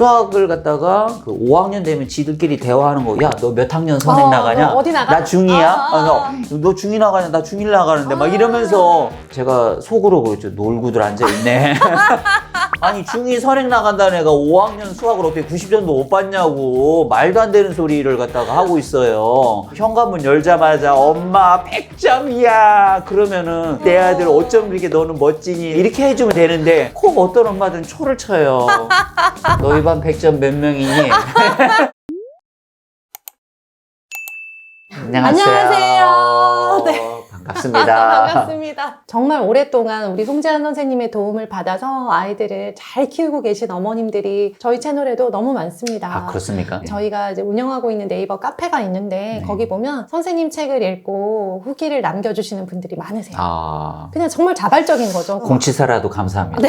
수학을 갖다가 그 5학년 되면 지들끼리 대화하는 거. 야, 너 몇 학년 선행 나가냐? 어디 나가? 나 중2야? 너 중2 나가냐? 나 중1 나가는데 막 이러면서 제가 속으로 그랬죠. 놀고들 앉아있네. 아니 중2 선행 나간다는 애가 5학년 수학을 어떻게 90점도 못 받냐고 말도 안 되는 소리를 갖다가 하고 있어요. 현관문 열자마자 엄마 100점이야 그러면은 내 아들 어쩜 그렇게 너는 멋지니 이렇게 해주면 되는데 꼭 어떤 엄마들은 초를 쳐요. 너희 반 100점 몇 명이니? 안녕하세요. 네. 반갑습니다. 반갑습니다. 정말 오랫동안 우리 송재한 선생님의 도움을 받아서 아이들을 잘 키우고 계신 어머님들이 저희 채널에도 너무 많습니다. 아, 그렇습니까? 저희가 이제 운영하고 있는 네이버 카페가 있는데 네. 거기 보면 선생님 책을 읽고 후기를 남겨주시는 분들이 많으세요. 아, 그냥 정말 자발적인 거죠. 공치사라도 감사합니다. 네.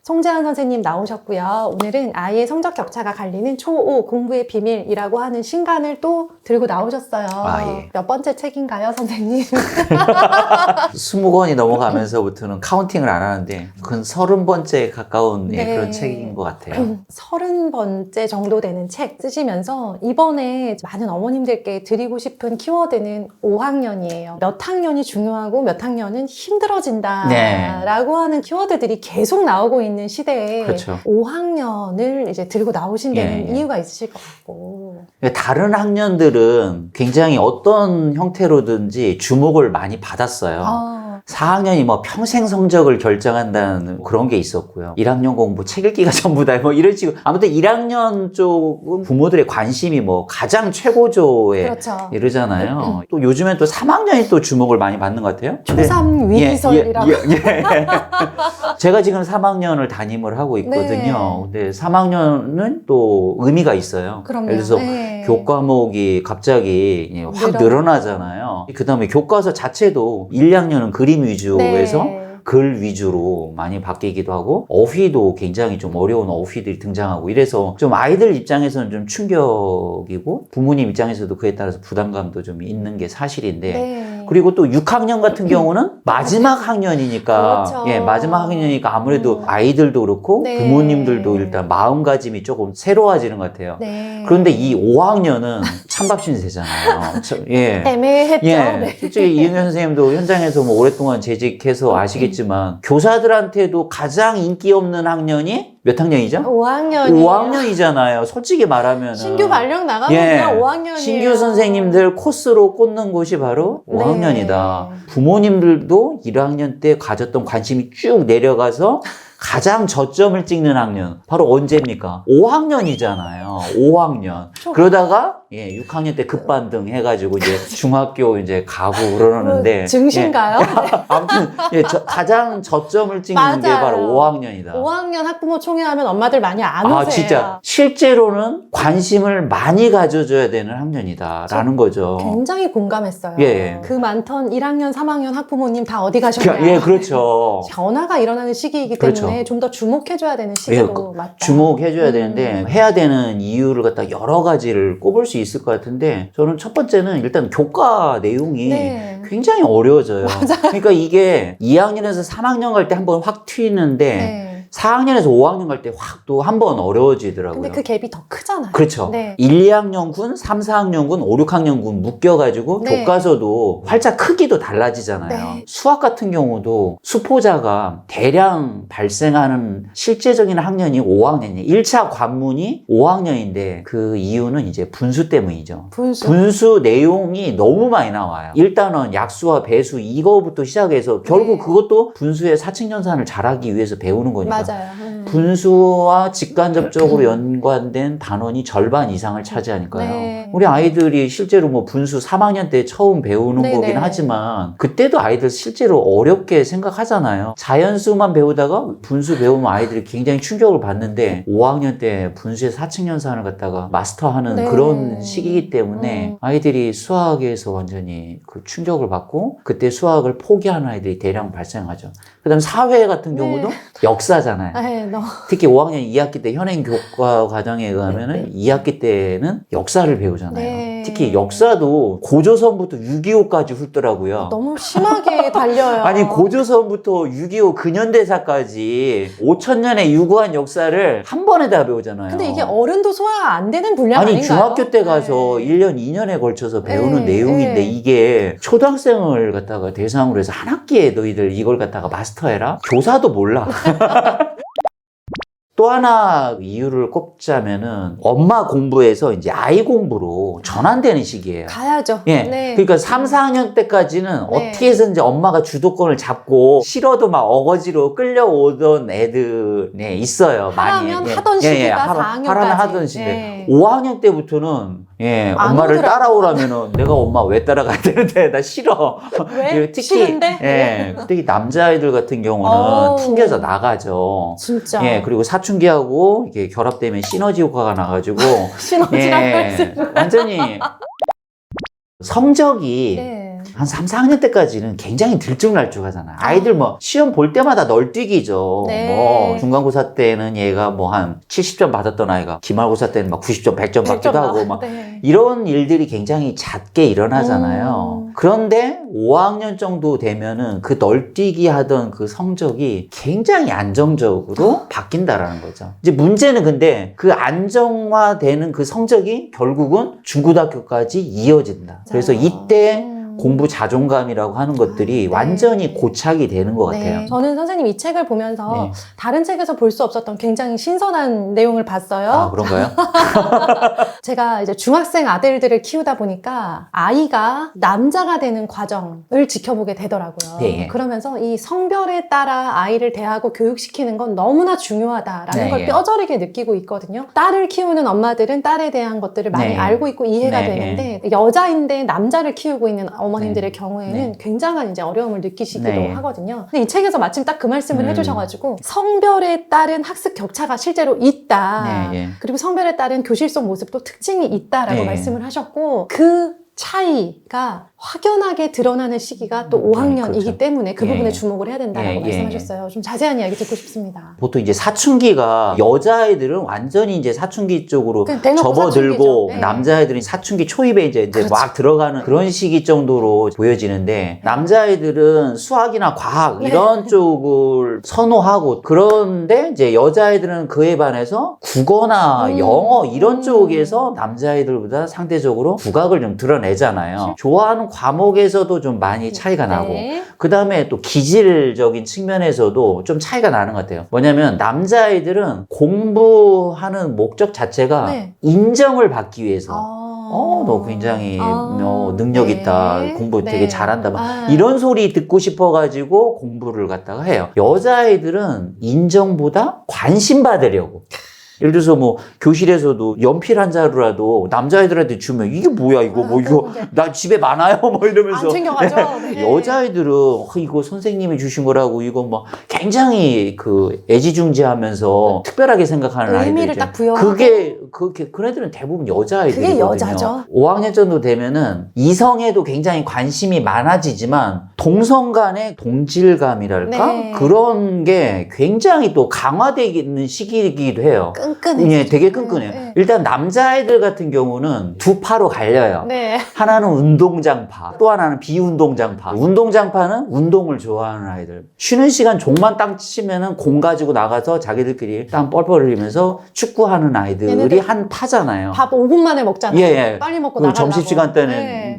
송재한 선생님 나오셨고요. 오늘은 아이의 성적 격차가 갈리는 초5 공부의 비밀이라고 하는 신간을 또 들고 나오셨어요. 아, 예. 몇 번째 책인가요, 선생님? 20권이 넘어가면서부터는 카운팅을 안 하는데 그건 30번째에 가까운 예, 네. 그런 책인 것 같아요. 30번째 정도 되는 책 쓰시면서 이번에 많은 어머님들께 드리고 싶은 키워드는 5학년이에요. 몇 학년이 중요하고 몇 학년은 힘들어진다 네. 라고 하는 키워드들이 계속 나오고 있는 시대에 그렇죠. 5학년을 이제 들고 나오신 데는 예, 예. 이유가 있으실 것 같고. 다른 학년들은 굉장히 어떤 형태로든지 주목을 많이 받았어요. 아, 4학년이 뭐 평생 성적을 결정한다는 그런 게 있었고요. 1학년 공부 책 읽기가 전부다 뭐 이런 식으로 아무튼 1학년 쪽은 부모들의 관심이 뭐 가장 최고조에 그렇죠. 이르잖아요. 또 요즘엔 또 3학년이 또 주목을 많이 받는 것 같아요. 초3 위기설이라고. 예. 제가 지금 3학년을 담임을 하고 있거든요. 근데 3학년은 또 의미가 있어요. 그럼요. 예를 들어서 네. 교과목이 갑자기 확 늘어나- 늘어나잖아요. 그 다음에 교과서 자체도 1, 2학년은 그림 위주에서 네. 글 위주로 많이 바뀌기도 하고 어휘도 굉장히 좀 어려운 어휘들이 등장하고 이래서 좀 아이들 입장에서는 좀 충격이고 부모님 입장에서도 그에 따라서 부담감도 좀 있는 게 사실인데 네. 그리고 또 6학년 같은 경우는 마지막 학년이니까 그렇죠. 예, 마지막 학년이니까 아무래도 아이들도 그렇고 네. 부모님들도 일단 마음가짐이 조금 새로워지는 것 같아요. 네. 그런데 이 5학년은 찬밥 신세잖아요. 예. 애매했죠. 예, 네. 솔직히 이은현 선생님도 현장에서 뭐 오랫동안 재직해서 아시겠지만 교사들한테도 가장 인기 없는 학년이 몇 학년이죠? 5학년이에요. 5학년이잖아요. 솔직히 말하면 신규 발령 나가면 예, 그냥 5학년이에요. 신규 선생님들 코스로 꽂는 곳이 바로 네. 5학년이다. 부모님들도 1학년 때 가졌던 관심이 쭉 내려가서 가장 저점을 찍는 학년 바로 언제입니까? 5학년이잖아요. 5학년. 그러다가 예, 6학년 때 급반등 해가지고 이제 중학교 이제 가고 그러는데 증신가요? 예, 아무튼 예, 가장 저점을 찍는 게 맞아요. 바로 5학년이다. 5학년 학부모 총회하면 엄마들 많이 안 오세요. 아, 진짜. 실제로는 관심을 많이 가져줘야 되는 학년이다라는 거죠. 굉장히 공감했어요. 예. 그 많던 1학년, 3학년 학부모님 다 어디 가셨나요? 예, 그렇죠. 변화가 일어나는 시기이기 그렇죠. 때문에 좀 더 주목해줘야 되는 시기도 예, 맞다. 주목해줘야 되는데 해야 되는 이유를 갖다 여러 가지를 꼽을 수 있을 것 같은데 저는 첫 번째는 일단 교과 내용이 네. 굉장히 어려워져요. 그러니까 이게 2학년에서 3학년 갈 때 한번 확 튀는데 네. 4학년에서 5학년 갈 때 확 또 한 번 어려워지더라고요. 근데 그 갭이 더 크잖아요. 그렇죠. 네. 1, 2학년군, 3, 4학년군, 5, 6학년군 묶여가지고 네. 교과서도 활짝 크기도 달라지잖아요. 네. 수학 같은 경우도 수포자가 대량 발생하는 실제적인 학년이 5학년이에요. 1차 관문이 5학년인데 그 이유는 이제 분수 때문이죠. 분수 내용이 너무 많이 나와요. 일단은 약수와 배수 이거부터 시작해서 결국 네. 그것도 분수의 사칙연산을 잘하기 위해서 배우는 거니까. 맞아요. 분수와 직간접적으로 연관된 단원이 절반 이상을 차지하니까요. 네. 우리 아이들이 실제로 뭐 분수 3학년 때 처음 배우는 네네. 거긴 하지만 그때도 아이들 실제로 어렵게 생각하잖아요. 자연수만 배우다가 분수 배우면 아이들이 굉장히 충격을 받는데 5학년 때 분수의 사칙연산을 갖다가 마스터하는 네. 그런 시기이기 때문에 아이들이 수학에서 완전히 그 충격을 받고 그때 수학을 포기하는 아이들이 대량 발생하죠. 그 다음 사회 같은 경우도 네. 역사잖아요. 네, 특히 5학년 2학기 때 현행 교과 과정에 의하면은 2학기 때는 역사를 배우잖아요. 네. 특히 역사도 고조선부터 6.25까지 훑더라고요. 너무 심하게 달려요. 아니 고조선부터 6.25 근현대사까지 5,000년의 유구한 역사를 한 번에 다 배우잖아요. 근데 이게 어른도 소화 안 되는 분량 아니 아닌가요? 중학교 때 가서 네. 1년, 2년에 걸쳐서 배우는 네, 내용인데 네. 이게 초등학생을 갖다가 대상으로 해서 한 학기에 너희들 이걸 갖다가 마스터해라? 교사도 몰라. 또 하나 이유를 꼽자면은 엄마 공부에서 이제 아이 공부로 전환되는 시기예요. 가야죠. 예. 네. 그러니까 3, 4학년 때까지는 네. 어떻게 해서든지 엄마가 주도권을 잡고 싫어도 막 어거지로 끌려오던 애들이 있어요. 많이. 하라면 하던 시기가 4학년까지. 하라면 하던 시기. 네. 5학년 때부터는 안 엄마를 오더라고요. 따라오라면은 내가 엄마 왜 따라가야 되는데 나 싫어. 왜? 특히 싫은데? 특히 남자아이들 같은 경우는 어우. 튕겨서 나가죠. 진짜. 예, 그리고 사춘기하고 이게 결합되면 시너지 효과가 나가지고 시너지라고 할수 완전히 성적이 네. 한 3, 4학년 때까지는 굉장히 들쭉날쭉하잖아. 아이들 뭐 시험 볼 때마다 널뛰기죠. 네. 뭐 중간고사 때는 얘가 뭐 한 70점 받았던 아이가 기말고사 때는 막 90점, 100점 받기도 하고 막 네. 이런 일들이 굉장히 잦게 일어나잖아요. 그런데 5학년 정도 되면은 그 널뛰기 하던 그 성적이 굉장히 안정적으로 바뀐다라는 거죠. 이제 문제는 근데 그 안정화되는 그 성적이 결국은 중고등학교까지 이어진다. 그래서 이때 공부 자존감이라고 하는 것들이 네. 완전히 고착이 되는 것 같아요. 네. 저는 선생님 이 책을 보면서 네. 다른 책에서 볼 수 없었던 굉장히 신선한 내용을 봤어요. 아, 그런가요? 제가 이제 중학생 아들들을 키우다 보니까 아이가 남자가 되는 과정을 지켜보게 되더라고요. 네. 그러면서 이 성별에 따라 아이를 대하고 교육시키는 건 너무나 중요하다라는 네. 걸 뼈저리게 느끼고 있거든요. 딸을 키우는 엄마들은 딸에 대한 것들을 많이 네. 알고 있고 이해가 네. 되는데 여자인데 남자를 키우고 있는 어머님들의 네. 경우에는 네. 굉장한 이제 어려움을 느끼시기도 네. 하거든요. 근데 이 책에서 마침 딱 그 말씀을 해주셔가지고 음. 성별에 따른 학습 격차가 실제로 있다. 네, 네. 그리고 성별에 따른 교실 속 모습도 특징이 있다라고 네. 말씀을 하셨고 그 차이가 확연하게 드러나는 시기가 또 5학년이기 그렇죠. 때문에 그 예. 부분에 주목을 해야 된다고 예, 예. 말씀하셨어요. 좀 자세한 이야기 듣고 싶습니다. 보통 이제 사춘기가 여자아이들은 완전히 이제 사춘기 쪽으로 그냥 대놓고 접어들고 사춘기죠. 네. 남자아이들은 사춘기 초입에 이제 그렇죠. 막 들어가는 그런 시기 정도로 보여지는데 남자아이들은 수학이나 과학 네. 이런 쪽을 선호하고 그런데 이제 여자아이들은 그에 반해서 국어나 영어 이런 쪽에서 남자아이들보다 상대적으로 두각을 좀 드러내잖아요. 좋아하는 과목에서도 좀 많이 차이가 나고 네. 그 다음에 또 기질적인 측면에서도 좀 차이가 나는 것 같아요. 뭐냐면 남자아이들은 공부하는 목적 자체가 네. 인정을 받기 위해서 너 굉장히 능력 있다. 네. 공부 네. 되게 잘한다. 막 이런 소리 듣고 싶어가지고 공부를 갖다가 해요. 여자아이들은 인정보다 관심 받으려고. 예를 들어서 뭐 교실에서도 연필 한 자루라도 남자아이들한테 주면 이게 뭐야 이거 뭐 이거 나 집에 많아요 뭐 이러면서 안 챙겨가죠. 네. 여자아이들은 이거 선생님이 주신 거라고 이거 뭐 굉장히 그 애지중지하면서 특별하게 생각하는 의미를 아이들이죠. 딱 부여하고. 그 애들은 대부분 여자아이들이거든요. 그게 여자죠. 5학년 정도 되면은 이성에도 굉장히 관심이 많아지지만 동성 간의 동질감이랄까 네. 그런 게 굉장히 또 강화되는 시기이기도 해요. 끈끈해. 예, 되게 끈끈해요. 네. 일단 남자아이들 같은 경우는 두 파로 갈려요. 네. 하나는 운동장파, 또 하나는 비운동장파. 운동장파는 운동을 좋아하는 아이들. 쉬는 시간 종만 땅 치면은 공 가지고 나가서 자기들끼리 땀 뻘뻘 흘리면서 축구하는 아이들이 얘네들 한 파잖아요. 밥 5분 만에 먹잖아요. 예. 빨리 먹고 그리고 나가려고. 점심시간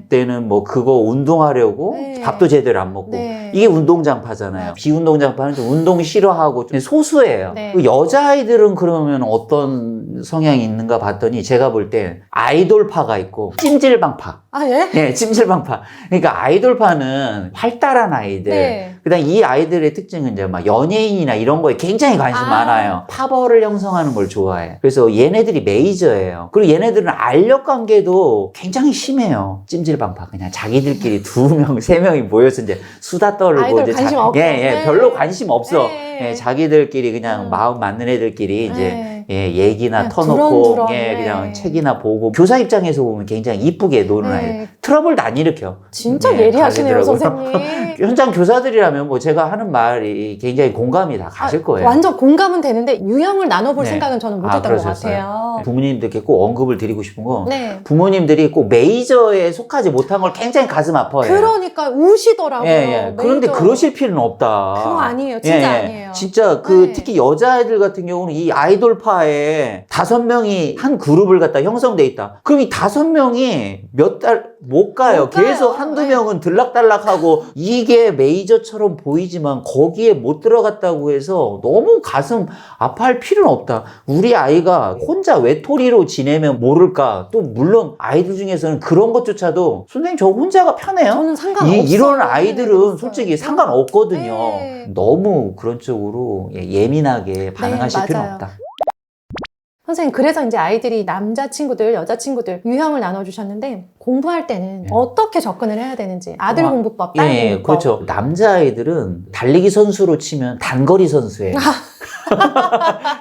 때는 뭐 그거 운동하려고 네. 밥도 제대로 안 먹고 네. 이게 운동장파잖아요. 비운동장파는 좀 운동 싫어하고 좀 소수예요. 네. 그 여자아이들은 그러면 어떤 성향이 있는가 봤더니 제가 볼 때 아이돌파가 있고 찜질방파. 아, 예? 네, 찜질방파. 그러니까 아이돌파는 활달한 아이들. 네. 그다음 이 아이들의 특징은 이제 막 연예인이나 이런 거에 굉장히 관심 많아요. 파벌을 형성하는 걸 좋아해. 그래서 얘네들이 메이저예요. 그리고 얘네들은 알력 관계도 굉장히 심해요. 찜질방파. 그냥 자기들끼리 2명, 3명이 모여서 이제 수다 떨고 아이돌 이제 관심 없고. 예, 네. 별로 관심 없어. 네. 예, 자기들끼리 그냥 마음 맞는 애들끼리 이제 네. 예, 얘기나 그냥 터놓고 두런두런, 예, 네. 그냥 책이나 보고 교사 입장에서 보면 굉장히 이쁘게 노는 아이. 네. 트러블도 안 일으켜. 진짜 네, 예리하시네요, 가시더라고요. 선생님. 현장 교사들이라면 뭐 제가 하는 말이 굉장히 공감이 다 가실 거예요. 완전 공감은 되는데 유형을 나눠볼 네. 생각은 저는 못했던 것 그러셨어요? 같아요. 부모님들께 꼭 언급을 드리고 싶은 건 네. 부모님들이 꼭 메이저에 속하지 못한 걸 굉장히 가슴 아파해요. 그러니까 우시더라고요. 예, 예. 그런데 메이저. 그러실 필요는 없다. 그거 아니에요. 진짜 예, 예. 아니에요. 진짜 그 네. 특히 여자아이들 같은 경우는 이 아이돌파에 5명이 한 그룹을 갖다 형성돼 있다. 그럼 이 5명이 몇 달 못 가요. 못 가요. 계속 한두 네. 명은 들락달락하고 이게 메이저처럼 보이지만 거기에 못 들어갔다고 해서 너무 가슴 아파할 필요는 없다. 우리 아이가 혼자 외톨이로 지내면 모를까. 또 물론 아이들 중에서는 그런 것조차도 선생님 저 혼자가 편해요. 저는 상관없어요. 이런 아이들은 솔직히 상관없거든요. 네. 너무 그런 쪽으로 예민하게 반응하실 필요는 맞아요. 없다. 선생님, 그래서 이제 아이들이 남자친구들, 여자친구들 유형을 나눠주셨는데 공부할 때는 네. 어떻게 접근을 해야 되는지 아들 아, 공부법, 딸 예, 공부법. 그렇죠. 남자아이들은 달리기 선수로 치면 단거리 선수예요.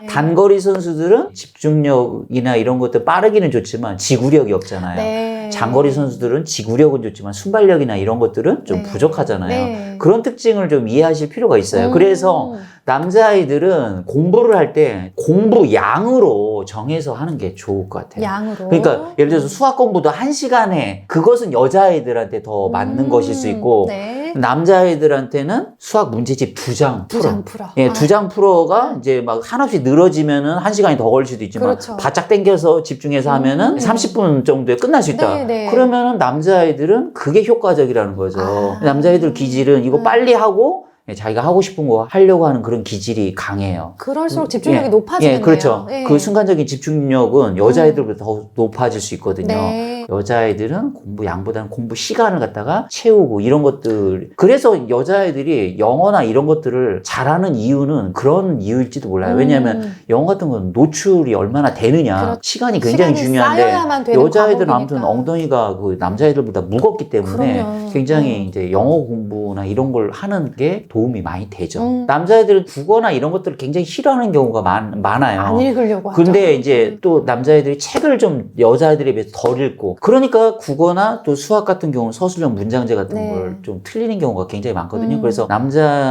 네. 단거리 선수들은 집중력이나 이런 것들 빠르기는 좋지만 지구력이 없잖아요. 네. 장거리 선수들은 지구력은 좋지만 순발력이나 이런 것들은 좀 네. 부족하잖아요. 네. 그런 특징을 좀 이해하실 필요가 있어요. 그래서 남자아이들은 공부를 할 때 공부 양으로 정해서 하는 게 좋을 것 같아요. 양으로. 그러니까 예를 들어서 수학 공부도 1시간에 그것은 여자아이들한테 더 맞는 것일 수 있고 네. 남자아이들한테는 수학 문제집 2장 풀어. 2장 풀어. 예, 아. 2장 풀어가 이제 막 한없이 늘어지면은 1시간이 더 걸릴 수도 있지만 그렇죠. 바짝 당겨서 집중해서 하면은 30분 정도에 끝날 수 있다. 네, 네. 그러면은 남자아이들은 그게 효과적이라는 거죠. 아. 남자아이들 기질은 이거 빨리 하고 자기가 하고 싶은 거 하려고 하는 그런 기질이 강해요. 그럴수록 집중력이 예, 높아지네요. 예, 그렇죠. 예. 그 순간적인 집중력은 여자아이들보다 더 높아질 수 있거든요. 네. 여자아이들은 공부 양보다는 공부 시간을 갖다가 채우고 이런 것들. 그래서 여자아이들이 영어나 이런 것들을 잘하는 이유는 그런 이유일지도 몰라요. 왜냐하면 영어 같은 건 노출이 얼마나 되느냐. 그렇죠. 시간이 굉장히 시간이 중요한데 쌓여야만 되는 여자아이들은 과목이니까. 아무튼 엉덩이가 그 남자아이들보다 무겁기 때문에 그럼요. 굉장히 이제 영어 공부나 이런 걸 하는 게 도움이 많이 되죠. 남자애들은 국어나 이런 것들을 굉장히 싫어하는 경우가 많아요. 안 읽으려고 하죠. 근데 이제 또 남자애들이 책을 좀 여자애들에 비해서 덜 읽고 그러니까 국어나 또 수학 같은 경우는 서술형 문장제 같은 네. 걸 좀 틀리는 경우가 굉장히 많거든요. 그래서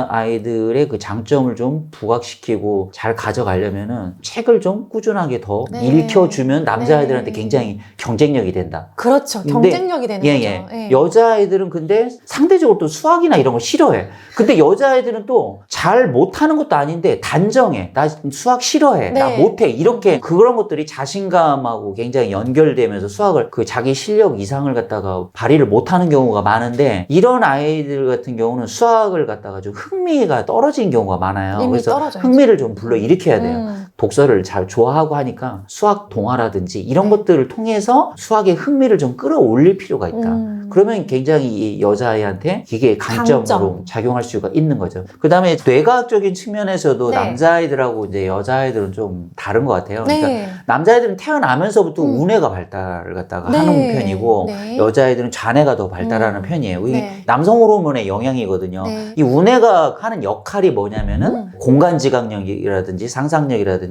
남자아이들의 그 장점을 좀 부각시키고 잘 가져가려면은 책을 좀 꾸준하게 더 네. 읽혀주면 남자아이들한테 네. 굉장히 경쟁력이 된다. 그렇죠. 근데- 경쟁력이 되는 예, 거죠. 예. 예. 여자아이들은 근데 상대적으로 또 수학이나 이런 걸 싫어해. 근데 여자아이들은 또 잘 못하는 것도 아닌데 단정해. 나 수학 싫어해. 나 네. 못해. 이렇게 그런 것들이 자신감하고 굉장히 연결되면서 수학을 그 자기 실력 이상을 갖다가 발휘를 못하는 경우가 많은데 이런 아이들 같은 경우는 수학을 갖다가 좀 흥미가 떨어진 경우가 많아요. 이미 그래서 떨어져요. 흥미를 좀 불러일으켜야 돼요. 음. 독서를 잘 좋아하고 하니까 수학 동화라든지 이런 것들을 통해서 수학의 흥미를 좀 끌어올릴 필요가 있다. 그러면 굉장히 이 여자아이한테 이게 강점으로 강점. 작용할 수가 있는 거죠. 그 다음에 뇌과학적인 측면에서도 네. 남자아이들하고 이제 여자아이들은 좀 다른 것 같아요. 그러니까 네. 남자아이들은 태어나면서부터 우뇌가 발달을 갖다가 네. 하는 편이고 네. 여자아이들은 좌뇌가 더 발달하는 편이에요. 이게 네. 남성 호르몬의 영향이거든요. 네. 이 우뇌가 하는 역할이 뭐냐면은 공간지각력이라든지 상상력이라든지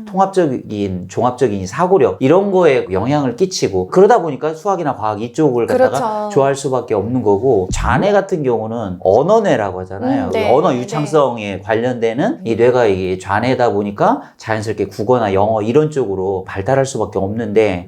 통합적인 종합적인 사고력 이런 거에 영향을 끼치고 그러다 보니까 수학이나 과학 이쪽을 갖다가 그렇죠. 좋아할 수밖에 없는 거고 좌뇌 같은 경우는 언어뇌라고 하잖아요. 네. 언어 유창성에 관련되는 이 뇌가 이게 좌뇌다 보니까 자연스럽게 국어나 영어 이런 쪽으로 발달할 수밖에 없는데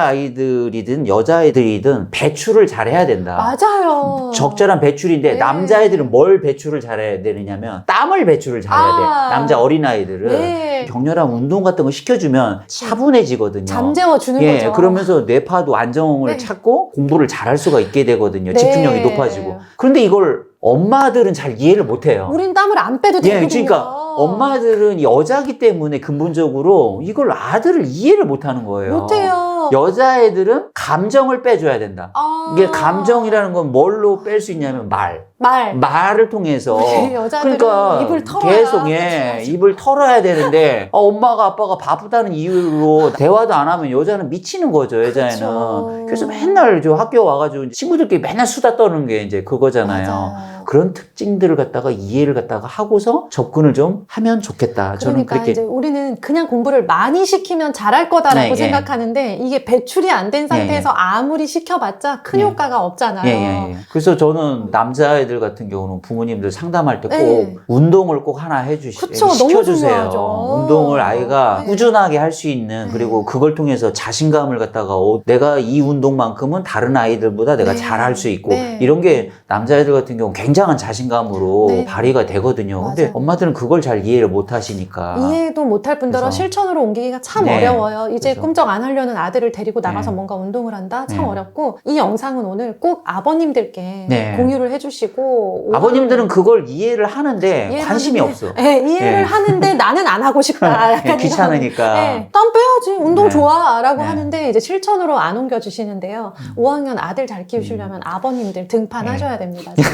남자아이들이든 여자아이들이든 배출을 잘해야 된다. 맞아요. 적절한 배출인데 네. 남자애들은 뭘 배출을 잘해야 되느냐면 땀을 배출을 잘해야 돼. 남자 어린아이들은 네. 격렬한 운동 같은 거 시켜주면 차분해지거든요. 잠재워 주는 예, 거죠. 그러면서 뇌파도 안정을 네. 찾고 공부를 잘할 수가 있게 되거든요. 네. 집중력이 높아지고. 그런데 이걸 엄마들은 잘 이해를 못해요. 우린 땀을 안 빼도 되거든요. 예, 그러니까 엄마들은 여자기 때문에 근본적으로 이걸 아들을 이해를 못하는 거예요. 못해요. 여자애들은 감정을 빼줘야 된다. 아. 이게 감정이라는 건 뭘로 뺄 수 있냐면 말. 말을 통해서 우리 여자들은 그러니까 입을 털어야 계속 그치? 입을 털어야 되는데 엄마가 아빠가 바쁘다는 이유로 대화도 안 하면 여자는 미치는 거죠. 여자애는. 그쵸. 그래서 맨날 저 학교 와가지고 친구들끼리 맨날 수다 떠는 게 이제 그거잖아요. 맞아요. 그런 특징들을 갖다가 이해를 갖다가 하고서 접근을 좀 하면 좋겠다. 저는 그러니까 그렇게 이제 우리는 그냥 공부를 많이 시키면 잘할 거다라고 네, 생각하는데 이게 배출이 안 된 상태에서 아무리 시켜봤자 큰 네. 효과가 없잖아요. 그래서 저는 남자애들 같은 경우는 부모님들 상담할 때 꼭 네. 운동을 꼭 하나 그쵸, 너무 시켜주세요. 중요하죠. 운동을 아이가 네. 꾸준하게 할 수 있는 네. 그리고 그걸 통해서 자신감을 갖다가 내가 이 운동만큼은 다른 아이들보다 내가 네. 잘할 수 있고 네. 이런 게 남자애들 같은 경우 굉장한 자신감으로 네. 발휘가 되거든요. 근데 맞아요. 엄마들은 그걸 잘 이해를 못 하시니까. 이해도 못할 뿐더러 그래서- 실천으로 옮기기가 참 네. 어려워요. 이제 그래서- 꿈쩍 안 하려는 아들을 데리고 나가서 네. 뭔가 운동을 한다? 참 네. 어렵고 이 영상은 오늘 꼭 아버님들께 네. 공유를 해주시고 아버님들은 그걸 이해를 하는데 이해를 관심이 하는데- 없어. 네, 이해를 네. 하는데 나는 안 하고 싶다. 약간 귀찮으니까. 네, 땀 빼야지. 운동 네. 좋아. 라고 네. 하는데 이제 실천으로 안 옮겨주시는데요. 5학년 아들 잘 키우시려면 아버님들 등판하셔야 됩니다. 지금.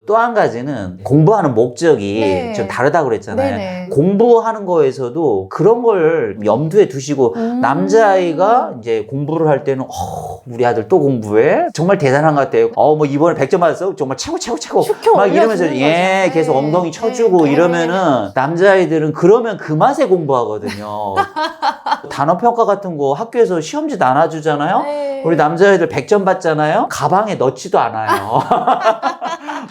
또 한 가지는 공부하는 목적이 네. 좀 다르다고 그랬잖아요. 네네. 공부하는 거에서도 그런 걸 염두에 두시고 남자아이가 이제 공부를 할 때는 우리 아들 또 공부해? 정말 대단한 것 같아요. 뭐 이번에 100점 맞았어? 정말 최고 슈켜 막 이러면서 올려주는 거죠. 계속 네. 엉덩이 쳐주고 네. 이러면은 남자아이들은 그러면 그 맛에 공부하거든요. 단어평가 같은 거 학교에서 시험지 나눠주잖아요. 네. 우리 남자애들 100점 받잖아요. 가방에 넣지도 않아요.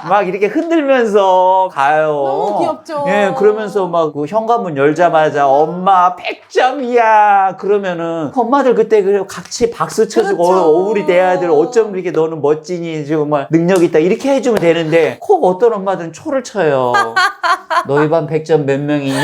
막 이렇게 흔들면서 가요. 너무 귀엽죠. 예, 그러면서 막 그 현관문 열자마자 엄마 100점이야. 그러면은 엄마들 그때 그래 같이 박수 쳐주고 그렇죠. 우리 내 아들 어쩜 이렇게 너는 멋지니 정말 능력 있다 이렇게 해주면 되는데 꼭 어떤 엄마들은 초를 쳐요. 너희 반 100점 몇 명이니?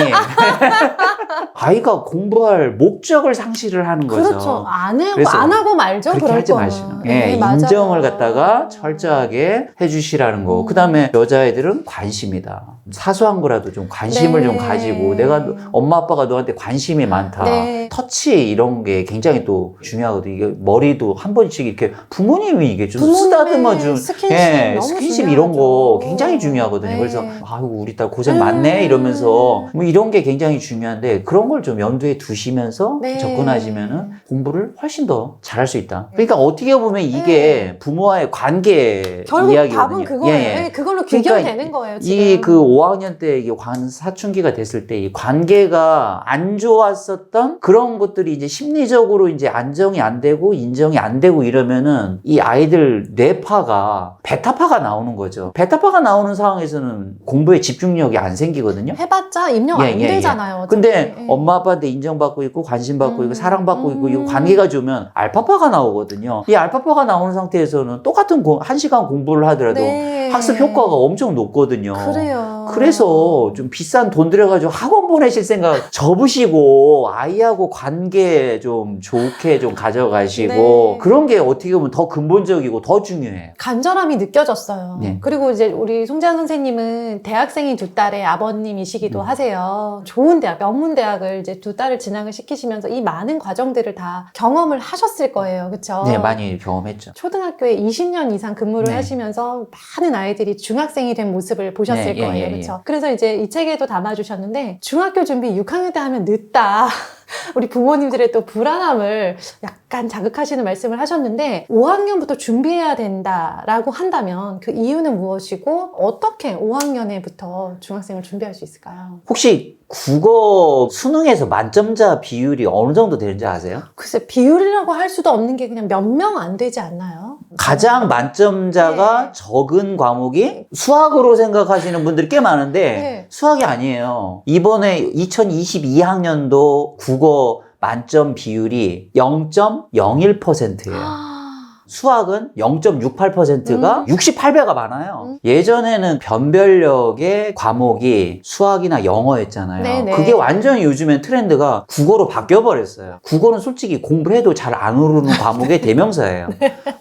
아이가 공부할 목적을 상실을 하는 거죠. 그렇죠. 안 그래서 하고 말죠. 그렇게 그럴 하지 거는. 마시고 네, 맞아요. 인정을 갖다가 철저하게 해주시라는 거. 그 다음에 여자애들은 관심이다. 사소한 거라도 좀 관심을 네. 좀 가지고 내가 엄마 아빠가 너한테 관심이 많다. 네. 터치 이런 게 굉장히 또 중요하거든요. 이게 머리도 한 번씩 이렇게 부모님이 이게 좀 부모님의 쓰다듬어 준 스킨십 너무 스킨십 이런 거 중요하죠. 굉장히 중요하거든요. 네. 그래서 아유 우리 딸 고생 많네 이러면서 뭐 이런 게 굉장히 중요한데 그런 걸 좀 염두에 두시면서 네. 접근하시면은 공부를 훨씬 더 잘할 수 있다. 그러니까 어떻게 보면 이게 부모와의 관계 결국 이야기거든요. 답은 그거예요. 네, 그걸로 귀결되는 거예요. 지금. 이 그 5학년 때 이게 사춘기가 됐을 때 이 관계가 안 좋았었던 그런 것들이 이제 심리적으로 이제 안정이 안 되고 인정이 안 되고 이러면은 이 아이들 뇌파가 베타파가 나오는 거죠. 베타파가 나오는 상황에서는 공부에 집중력이 안 생기거든요. 해봤자 입력 안 되잖아요. 어차피. 근데 예. 엄마 아빠한테 인정받고 있고 관심받고 있고 사랑받고 있고 이 음. 관계가 좋으면 알파파가 나오거든요. 이 알파파가 나오는 상태에서는 똑같은 1시간 공부를 하더라도 네. 학습 효과가 엄청 높거든요. 그래요. 그래서 좀 비싼 돈 들여가지고 학원 보내실 생각 접으시고 아이하고 관계 좀 좋게 좀 가져가시고 네. 그런 게 어떻게 보면 더 근본적이고 더 중요해요. 간절함이 느껴졌어요. 네. 그리고 이제 우리 송재환 선생님은 대학생인 두 딸의 아버님이시기도 음. 하세요. 좋은 대학, 명문대학을 이제 두 딸을 진학을 시키시면서 이 많은 과정들을 다 경험을 하셨을 거예요. 그렇죠? 네, 많이 경험했죠. 초등학교에 20년 이상 근무를 네. 하시면서 많은 아이들이 중학생이 된 모습을 보셨을 네, 예, 거예요. 예, 예. 그렇죠? 그래서 이제 이 책에도 담아주셨는데 중학교 준비 6학년 때 하면 늦다. 우리 부모님들의 또 불안함을 약간 자극하시는 말씀을 하셨는데 5학년부터 준비해야 된다라고 한다면 그 이유는 무엇이고 어떻게 5학년에부터 중학생을 준비할 수 있을까요? 혹시 국어 수능에서 만점자 비율이 어느 정도 되는지 아세요? 글쎄 비율이라고 할 수도 없는 게 그냥 몇 명 안 되지 않나요? 가장 만점자가 네. 적은 과목이 수학으로 생각하시는 분들이 꽤 많은데 네. 수학이 아니에요. 이번에 2022학년도 국어 만점 비율이 0.01%예요. 수학은 0.68%가 68배가 많아요. 예전에는 변별력의 과목이 수학이나 영어였잖아요. 네네. 그게 완전히 요즘엔 트렌드가 국어로 바뀌어버렸어요. 국어는 솔직히 공부해도 잘 안 오르는 과목의 대명사예요.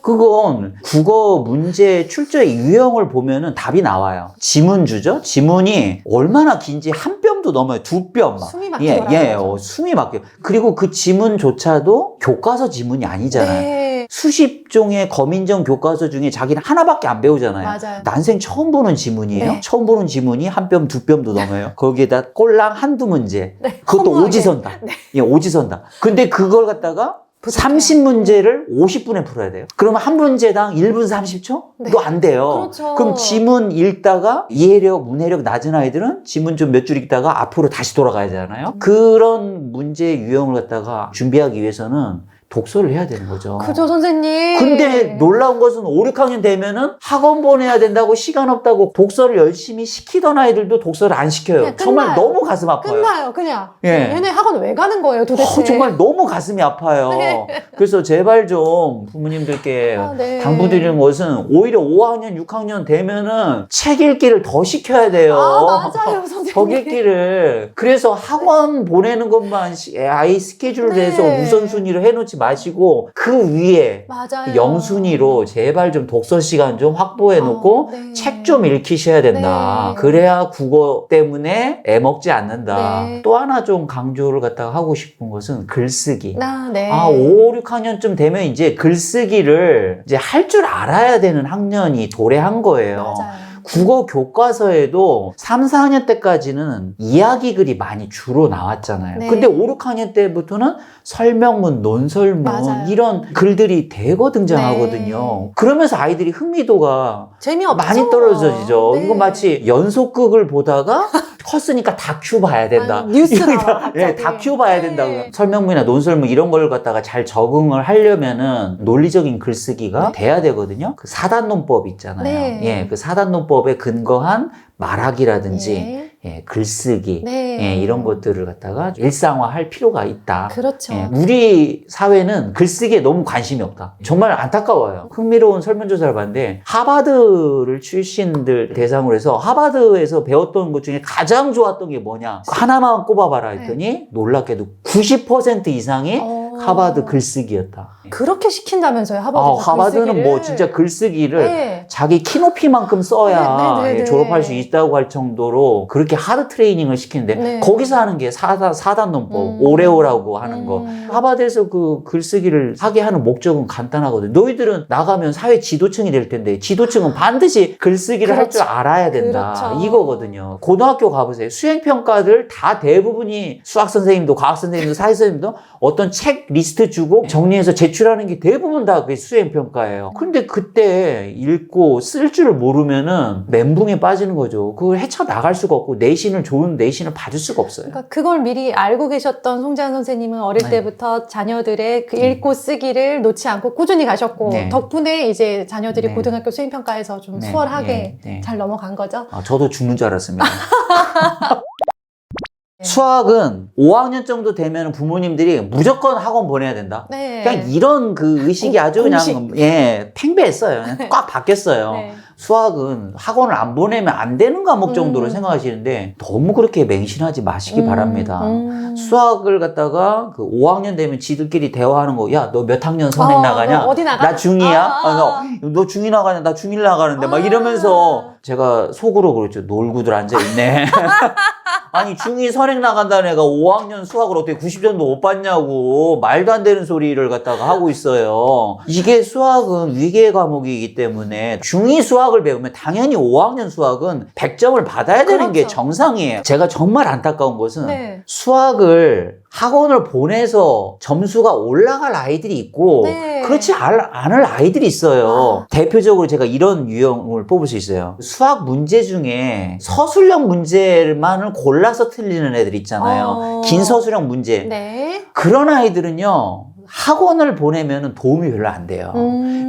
그건 국어 문제 출제의 유형을 보면은 답이 나와요. 지문주죠? 지문이 얼마나 긴지 한 뼘도 넘어요. 두 뼘 막. 숨이 막히더라고요. 숨이 막혀요. 그리고 그 지문조차도 교과서 지문이 아니잖아요. 네. 수십 종의 거민정 교과서 중에 자기는 하나밖에 안 배우잖아요. 맞아요. 난생 처음 보는 지문이에요. 네. 처음 보는 지문이 한 뼘, 두 뼘도 넘어요. 거기에다 꼴랑 한두 문제. 네, 그것도 허무하게. 오지선다. 네. 예, 오지선다. 근데 그걸 갖다가 부족해요. 30문제를 50분에 풀어야 돼요. 그러면 한 문제당 1분 30초? 네. 이거 안 돼요. 그렇죠. 그럼 지문 읽다가 이해력, 문해력 낮은 아이들은 지문 좀 몇 줄 읽다가 앞으로 다시 돌아가야 되잖아요. 그런 문제 유형을 갖다가 준비하기 위해서는 독서를 해야 되는 거죠. 그죠, 선생님. 근데 놀라운 것은 5, 6학년 되면은 학원 보내야 된다고 시간 없다고 독서를 열심히 시키던 아이들도 독서를 안 시켜요. 그냥 정말 끝나요. 너무 가슴 아파요. 끝나요, 그냥. 예. 얘네 학원 왜 가는 거예요, 도대체? 정말 너무 가슴이 아파요. 네. 그래서 제발 좀 부모님들께 아, 네. 당부드리는 것은 오히려 5학년, 6학년 되면은 책 읽기를 더 시켜야 돼요. 아, 맞아요, 선생님. 더 읽기를. 그래서 학원 보내는 것만 아이 스케줄을 네. 해서 우선순위로 해놓지 마시고 그 위에 맞아요. 영순위로 제발 좀 독서 시간 좀 확보해 놓고 네. 책 좀 읽히셔야 된다. 네. 그래야 국어 때문에 애먹지 않는다. 네. 또 하나 좀 강조를 갖다가 하고 싶은 것은 글쓰기. 네. 5, 6학년쯤 되면 이제 글쓰기를 이제 할 줄 알아야 되는 학년이 도래한 거예요. 맞아요. 국어 교과서에도 3, 4학년 때까지는 이야기 글이 많이 주로 나왔잖아요. 네. 근데 5, 6학년 때부터는 설명문, 논설문 맞아요. 이런 글들이 대거 등장하거든요. 네. 그러면서 아이들이 흥미도가 재미없죠. 많이 떨어지죠. 네. 이건 마치 연속극을 보다가 컸으니까 다큐 봐야 된다. 아니, 뉴스가 이러니까, 나와, 갑자기. 예, 다큐 봐야 된다. 네. 설명문이나 논설문 이런 걸 갖다가 잘 적응을 하려면은 논리적인 글쓰기가 돼야 되거든요. 그 사단논법 있잖아요. 네. 예, 그 사단논법에 근거한 말하기라든지 예. 예, 글쓰기 네. 예, 이런 것들을 갖다가 일상화할 필요가 있다. 그렇죠. 예, 우리 사회는 글쓰기에 너무 관심이 없다. 정말 안타까워요. 흥미로운 설문조사를 봤는데 하버드를 출신들 대상으로 해서 하버드에서 배웠던 것 중에 가장 좋았던 게 뭐냐 하나만 꼽아봐라 했더니 놀랍게도 90% 이상이 하버드 글쓰기였다. 그렇게 시킨다면서요, 하버드에서 하버드는 글쓰기를. 뭐 진짜 글쓰기를 네. 자기 키높이만큼 써야 네, 네, 네, 예, 네. 졸업할 수 있다고 할 정도로 그렇게 하드 트레이닝을 시키는데 네. 거기서 하는 게 사단논법, 오레오라고 하는 거. 음. 하버드에서 그 글쓰기를 하게 하는 목적은 간단하거든. 너희들은 나가면 사회 지도층이 될 텐데 지도층은 반드시 글쓰기를 할 줄 그렇죠. 알아야 된다. 그렇죠. 이거거든요. 고등학교 가보세요. 수행평가들 다 대부분이 수학선생님도 과학선생님도 사회선생님도 어떤 책 리스트 주고 정리해서 제출하는 게 대부분 다 그게 수행평가예요. 근데 그때 읽고 쓸 줄 모르면은 멘붕에 빠지는 거죠. 그걸 헤쳐나갈 수가 없고 좋은 내신을 받을 수가 없어요. 그러니까 그걸 미리 알고 계셨던 송재환 선생님은 어릴 네. 때부터 자녀들의 그 읽고 쓰기를 놓지 않고 꾸준히 가셨고 네. 덕분에 이제 자녀들이 네. 고등학교 수행평가에서 좀 네. 수월하게 네. 네. 잘 넘어간 거죠. 저도 죽는 줄 알았습니다. 수학은 5학년 정도 되면 부모님들이 무조건 학원 보내야 된다. 네. 그냥 이런 그 의식이 아주 그냥 공식. 팽배했어요. 그냥 꽉 박혔어요. 네. 수학은 학원을 안 보내면 안 되는 과목 정도로 생각하시는데 너무 그렇게 맹신하지 마시기 바랍니다. 수학을 갖다가 그 5학년 되면 지들끼리 대화하는 거, 야, 너 몇 학년 선행 나가냐? 너 어디 나가? 나 중2야? 너 중2 나가냐? 나 중1 나가는데 막 이러면서 제가 속으로 그랬죠. 놀고들 앉아있네. 아니 중2 선행 나간다는 애가 5학년 수학을 어떻게 90점도 못 받냐고 말도 안 되는 소리를 갖다가 하고 있어요. 이게 수학은 위계 과목이기 때문에 중2 수학을 배우면 당연히 5학년 수학은 100점을 받아야 되는 게 그렇죠. 정상이에요. 제가 정말 안타까운 것은 네. 수학을 학원을 보내서 점수가 올라갈 아이들이 있고 네. 그렇지 않을 아이들이 있어요. 대표적으로 제가 이런 유형을 뽑을 수 있어요. 수학 문제 중에 서술형 문제만을 골라서 틀리는 애들 있잖아요. 긴 서술형 문제. 네. 그런 아이들은요. 학원을 보내면 도움이 별로 안 돼요.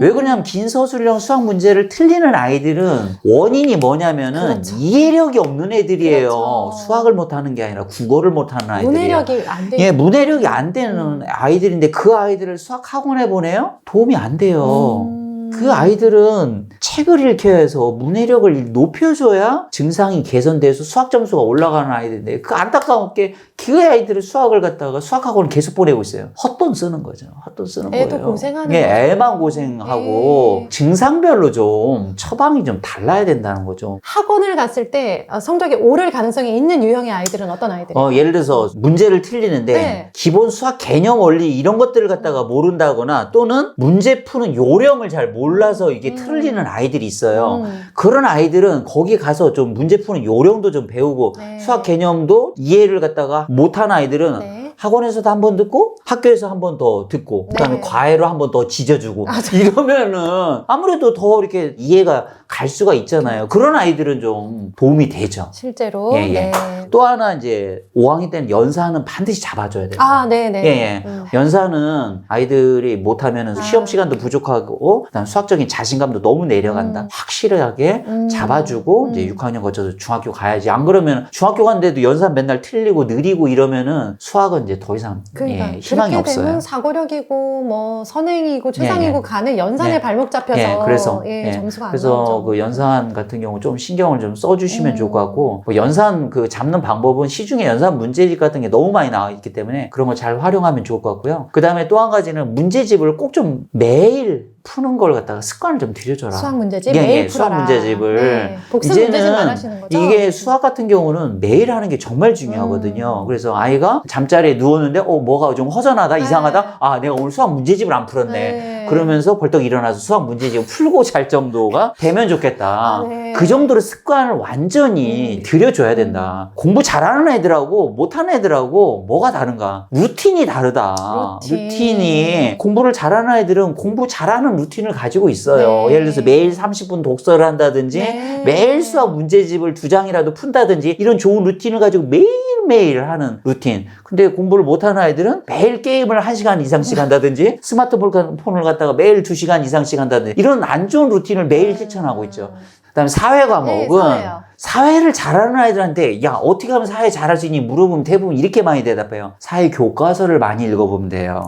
왜 그러냐면 긴 서술형 수학 문제를 틀리는 아이들은 원인이 뭐냐면은 그렇죠. 이해력이 없는 애들이에요. 그렇죠. 수학을 못하는 게 아니라 국어를 못하는 아이들이에요. 문해력이 안 돼. 예, 문해력이 안 되는 아이들인데 그 아이들을 수학 학원에 보내요? 도움이 안 돼요. 그 아이들은 책을 읽혀야 해서 문해력을 높여줘야 증상이 개선돼서 수학 점수가 올라가는 아이들인데 그 안타깝게 그 아이들은 수학을 갖다가 수학학원을 계속 보내고 있어요. 헛돈 쓰는 거죠. 헛돈 쓰는 거예요. 애도 고생하는 예, 거죠. 애만 고생하고 네. 증상별로 좀 처방이 좀 달라야 된다는 거죠. 학원을 갔을 때 성적이 오를 가능성이 있는 유형의 아이들은 어떤 아이들이에요? 예를 들어서 문제를 틀리는데 네. 기본 수학 개념 원리 이런 것들을 갖다가 모른다거나 또는 문제 푸는 요령을 잘 몰라서 이게 틀리는 아이들이 있어요. 그런 아이들은 거기 가서 좀 문제 푸는 요령도 좀 배우고 네. 수학 개념도 이해를 갖다가 못한 아이들은 네. 학원에서도 한 번 듣고 학교에서 한 번 더 듣고 그다음에 네. 과외로 한 번 더 지져주고 이러면은 아무래도 더 이렇게 이해가 갈 수가 있잖아요. 그런 아이들은 좀 도움이 되죠. 실제로. 예, 예. 네. 또 하나 이제 5학년 때는 연사는 반드시 잡아줘야 돼요. 아, 네네. 예, 예. 연사는 아이들이 못하면은 시험 시간도 부족하고 그다음 수학적인 자신감도 너무 내려간다. 확실하게 잡아주고 이제 6학년 거쳐서 중학교 가야지. 안 그러면 중학교 갔는데도 연사 맨날 틀리고 느리고 이러면 수학은 이제 더 이상 그러니까 예, 희망이 그렇게 없어요. 되면 사고력이고 뭐 선행이고 최상이고 예. 가는 연산에 예. 발목 잡혀서 예, 그래서 예, 예. 점수가 안 그래서 나오죠. 그 연산 같은 경우 좀 신경을 좀 써주시면 좋을 것 같고 뭐 연산 그 잡는 방법은 시중에 연산 문제집 같은 게 너무 많이 나와 있기 때문에 그런 걸 잘 활용하면 좋을 것 같고요. 그 다음에 또 한 가지는 문제집을 꼭 좀 매일 푸는 걸 갖다가 습관을 좀 들여줘라. 수학 문제집 예, 매일 예, 수학 풀어라. 문제집을 네. 복습 문제집만 하시는 거죠? 이게 수학 같은 경우는 매일 하는 게 정말 중요하거든요. 그래서 아이가 잠자리에 누웠는데 뭐가 좀 허전하다, 이상하다. 아, 내가 오늘 수학 문제집을 안 풀었네. 네. 그러면서 벌떡 일어나서 수학 문제집을 풀고 잘 정도가 되면 좋겠다. 아, 네. 그 정도로 습관을 완전히 들여줘야 된다. 공부 잘하는 애들하고 못하는 애들하고 뭐가 다른가? 루틴이 다르다. 루틴. 루틴이 공부를 잘하는 아이들은 공부 잘하는 루틴을 가지고 있어요. 네. 예를 들어서 매일 30분 독서를 한다든지 네. 매일 수학 문제집을 2장이라도 푼다든지 이런 좋은 루틴을 가지고 매일매일 하는 루틴. 근데 공부를 못하는 아이들은 매일 게임을 1시간 이상씩 한다든지 스마트폰을 갖다가 매일 2시간 이상씩 한다든지 이런 안 좋은 루틴을 매일 실천하고 있죠. 그다음에 사회 과목은 네, 사회요. 사회를 잘하는 아이들한테 야 어떻게 하면 사회 잘할 수 있니 물어보면 대부분 이렇게 많이 대답해요. 사회 교과서를 많이 읽어보면 돼요.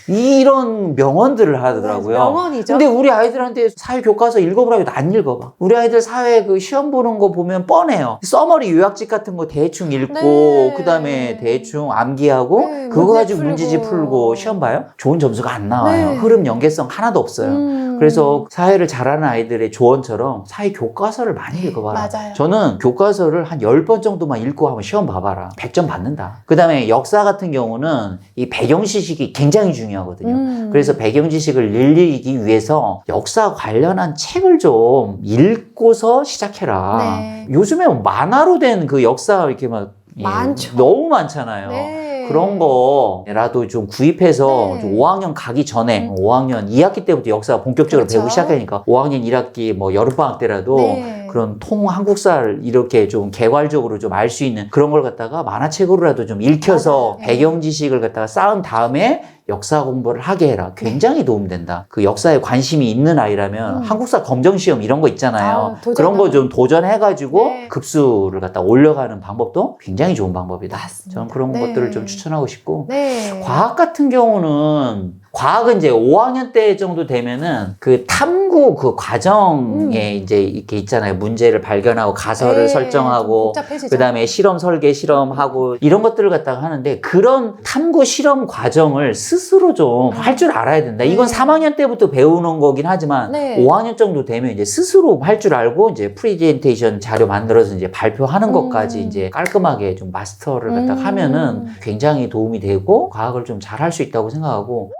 이런 명언들을 하더라고요. 명언이죠. 근데 우리 아이들한테 사회 교과서 읽어보라고 해도 안 읽어봐. 우리 아이들 사회 그 시험 보는 거 보면 뻔해요. 써머리 요약집 같은 거 대충 읽고 네. 그다음에 대충 암기하고 네, 그거 문제 가지고 문제집 풀고. 풀고 시험 봐요? 좋은 점수가 안 나와요. 네. 흐름 연계성 하나도 없어요. 그래서 사회를 잘하는 아이들의 조언처럼 사회 교과서를 많이 읽어봐라. 맞아요. 저는 교과서를 한 10번 정도만 읽고 한번 시험 봐봐라. 100점 받는다. 그 다음에 역사 같은 경우는 이 배경 지식이 굉장히 중요하거든요. 그래서 배경 지식을 늘리기 위해서 역사 관련한 책을 좀 읽고서 시작해라. 네. 요즘에 만화로 된 그 역사 이렇게 막 많죠. 너무 많잖아요. 네. 그런 거라도 좀 구입해서 네. 좀 5학년 가기 전에 5학년 2학기 때부터 역사 본격적으로 그렇죠. 배우기 시작하니까 5학년 1학기 뭐 여름방학 때라도 네. 그런 통 한국사를 이렇게 좀 개괄적으로 좀 알 수 있는 그런 걸 갖다가 만화책으로라도 좀 읽혀서 맞아요. 배경 지식을 갖다가 쌓은 다음에 역사 공부를 하게 해라. 굉장히 도움된다. 그 역사에 관심이 있는 아이라면 한국사 검정시험 이런 거 있잖아요. 아, 그런 거 좀 도전해가지고 네. 급수를 갖다 올려가는 방법도 굉장히 좋은 방법이다. 맞습니다. 저는 그런 네. 것들을 좀 추천하고 싶고 네. 과학 같은 경우는 과학은 이제 5학년 때 정도 되면은 그 탐구 그 과정에 이제 이렇게 있잖아요. 문제를 발견하고 가설을 네, 설정하고 좀 복잡해지죠. 그다음에 실험 설계 실험하고 이런 것들을 갖다가 하는데 그런 탐구 실험 과정을 스스로 좀 할 줄 알아야 된다. 이건 3학년 때부터 배우는 거긴 하지만 네. 5학년 정도 되면 이제 스스로 할 줄 알고 이제 프레젠테이션 자료 만들어서 이제 발표하는 것까지 이제 깔끔하게 좀 마스터를 갖다가 하면은 굉장히 도움이 되고 과학을 좀 잘 할 수 있다고 생각하고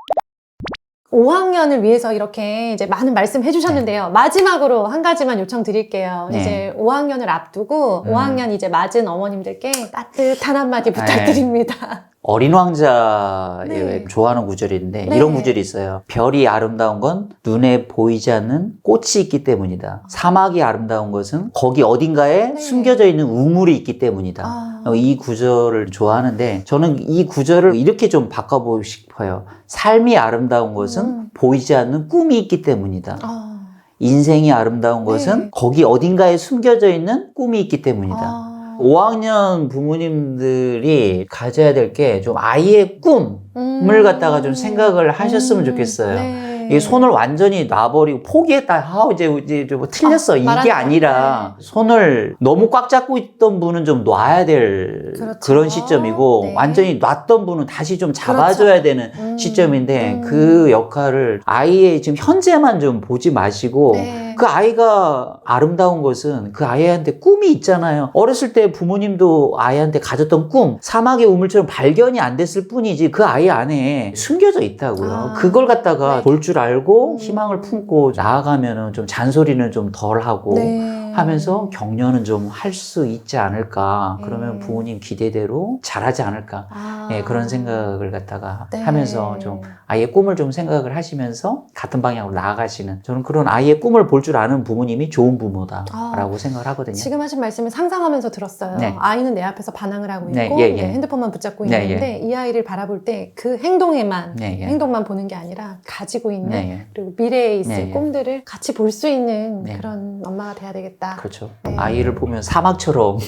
5학년을 위해서 이렇게 이제 많은 말씀 해주셨는데요. 마지막으로 한 가지만 요청드릴게요. 네. 이제 5학년을 앞두고 5학년 이제 맞은 어머님들께 따뜻한 한마디 부탁드립니다. 어린 왕자의 네. 좋아하는 구절인데 네. 이런 구절이 있어요. 별이 아름다운 건 눈에 보이지 않는 꽃이 있기 때문이다. 사막이 아름다운 것은 거기 어딘가에 네. 숨겨져 있는 우물이 있기 때문이다. 아. 이 구절을 좋아하는데 저는 이 구절을 이렇게 좀 바꿔보고 싶어요. 삶이 아름다운 것은 보이지 않는 꿈이 있기 때문이다. 아. 인생이 아름다운 것은 네. 거기 어딘가에 숨겨져 있는 꿈이 있기 때문이다. 아. 5학년 부모님들이 가져야 될 게 좀 아이의 꿈을 갖다가 좀 생각을 하셨으면 좋겠어요. 네. 네. 이 손을 완전히 놔버리고 포기했다. 이제 뭐 틀렸어. 이게 말하는 아니라 손을 너무 꽉 잡고 있던 분은 좀 놔야 될 그렇죠. 그런 시점이고 네. 완전히 놨던 분은 다시 좀 잡아줘야 되는 시점인데 그 역할을 아이의 지금 현재만 좀 보지 마시고 네. 그 아이가 아름다운 것은 그 아이한테 꿈이 있잖아요. 어렸을 때 부모님도 아이한테 가졌던 꿈, 사막의 우물처럼 발견이 안 됐을 뿐이지 그 아이 안에 숨겨져 있다고요. 그걸 갖다가 네. 볼 줄 알고 희망을 품고 나아가면은 좀 잔소리는 좀 덜 하고 네. 하면서 격려는 좀 할 수 있지 않을까. 그러면 네. 부모님 기대대로 잘하지 않을까. 예, 그런 생각을 갖다가 네. 하면서 좀 아이의 꿈을 좀 생각을 하시면서 같은 방향으로 나아가시는, 저는 그런 아이의 꿈을 볼 줄 아는 부모님이 좋은 부모다라고 생각을 하거든요. 지금 하신 말씀을 상상하면서 들었어요. 네. 아이는 내 앞에서 반항을 하고 있고 네, 예, 예. 이제 핸드폰만 붙잡고 네, 있는데 이 아이를 바라볼 때 그 행동에만 네, 예. 행동만 보는 게 아니라 가지고 있는 네, 예. 그리고 미래에 있을 네, 예. 꿈들을 같이 볼 수 있는 네. 그런 엄마가 돼야 되겠다. 그렇죠. 네. 아이를 보면 사막처럼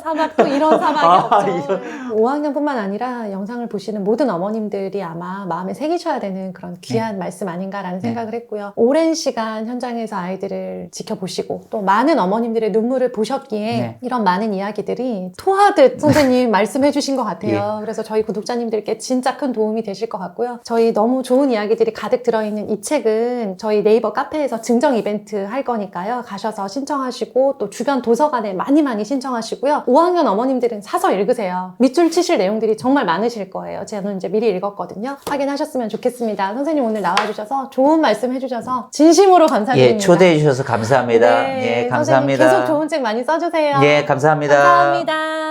사막도 이런 사막이 없죠. 이런. 5학년뿐만 아니라 영상을 보시는 모든 어머님들이 아마 마음에 새기셔야 되는 그런 귀한 말씀 아닌가라는 네. 생각을 했고요. 오랜 시간 현장에서 아이들을 지켜보시고 또 많은 어머님들의 눈물을 보셨기에 네. 이런 많은 이야기들이 토하듯 선생님 말씀해 주신 것 같아요. 그래서 저희 구독자님들께 진짜 큰 도움이 되실 것 같고요. 저희 너무 좋은 이야기들이 가득 들어있는 이 책은 저희 네이버 카페에서 증정 이벤트 할 거니까요. 가셔서 신청하시고 또 주변 도서관에 많이 신청하시고요. 5학년 어머님들은 사서 읽으세요. 밑줄 치실 내용들이 정말 많으실 거예요. 저는 이제 미리 읽었거든요. 확인하셨으면 좋겠습니다. 선생님 오늘 나와주셔서 좋은 말씀 해주셔서 진심으로 감사드립니다. 예, 초대해 주셔서 감사합니다. 네, 예, 감사합니다. 선생님 계속 좋은 책 많이 써주세요. 예, 감사합니다. 감사합니다.